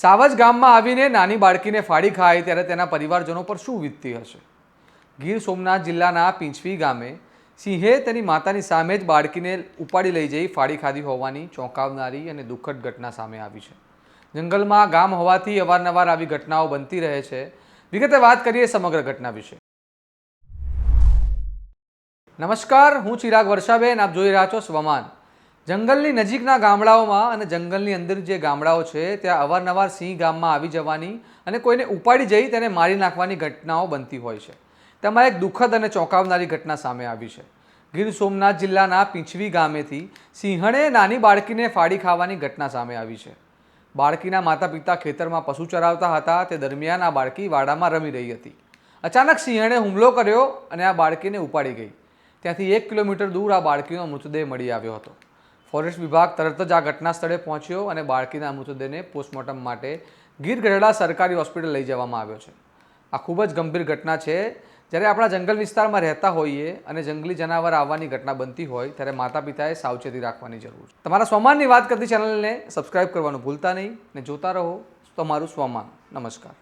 સાવજ ગામમાં આવીને નાની બાળકીને ફાડી ખાય ત્યારે તેના પરિવારજનો પર શું વીતતી હશે? ગીર સોમનાથ જિલ્લાના પીંછવી ગામે સિંહે તેની માતાની સામે જ બાળકીને ઉપાડી લઈ જઈ ફાડી ખાધી હોવાની ચોંકાવનારી અને દુઃખદ ઘટના સામે આવી છે. જંગલમાં ગામ હોવાથી અવારનવાર આવી ઘટનાઓ બનતી રહે છે. વિગતે વાત કરીએ સમગ્ર ઘટના વિશે. નમસ્કાર, હું ચિરાગ વર્ષાબેન, આપ જોઈ રહ્યા છો સ્વમાન. જંગલની નજીકના ગામડાઓમાં અને જંગલની અંદર જે ગામડાઓ છે ત્યાં અવારનવાર સિંહ ગામમાં આવી જવાની અને કોઈને ઉપાડી જઈ તેને મારી નાખવાની ઘટનાઓ બનતી હોય છે. તેમાં એક દુઃખદ અને ચોંકાવનારી ઘટના સામે આવી છે. ગીર સોમનાથ જિલ્લાના પીંછવી ગામેથી સિંહણે નાની બાળકીને ફાડી ખાવાની ઘટના સામે આવી છે. બાળકીના માતા પિતા ખેતરમાં પશુ ચરાવતા હતા. તે દરમિયાન આ બાળકી વાડામાં રમી રહી હતી. અચાનક સિંહણે હુમલો કર્યો અને આ બાળકીને ઉપાડી ગઈ. ત્યાંથી 1 કિલોમીટર દૂર આ બાળકીનો મૃતદેહ મળી આવ્યો હતો. ફોરેસ્ટ વિભાગ તરત જ આ ઘટના સ્થળે પહોંચ્યો અને બાળકીના મૃતદેહને પોસ્ટમોર્ટમ માટે ગીર ગઢડા સરકારી હોસ્પિટલ લઈ જવામાં આવ્યો છે. આ ખૂબ જ ગંભીર ઘટના છે. જ્યારે આપણા જંગલ વિસ્તારમાં રહેતા હોઈએ અને જંગલી જનાવર આવવાની ઘટના બનતી હોય ત્યારે માતા પિતાએ સાવચેતી રાખવાની જરૂર છે. તમારા સ્વમાનની વાત કરતી ચેનલને સબસ્ક્રાઇબ કરવાનું ભૂલતા નહીં અને જોતા રહો તમારું સ્વમાન. નમસ્કાર.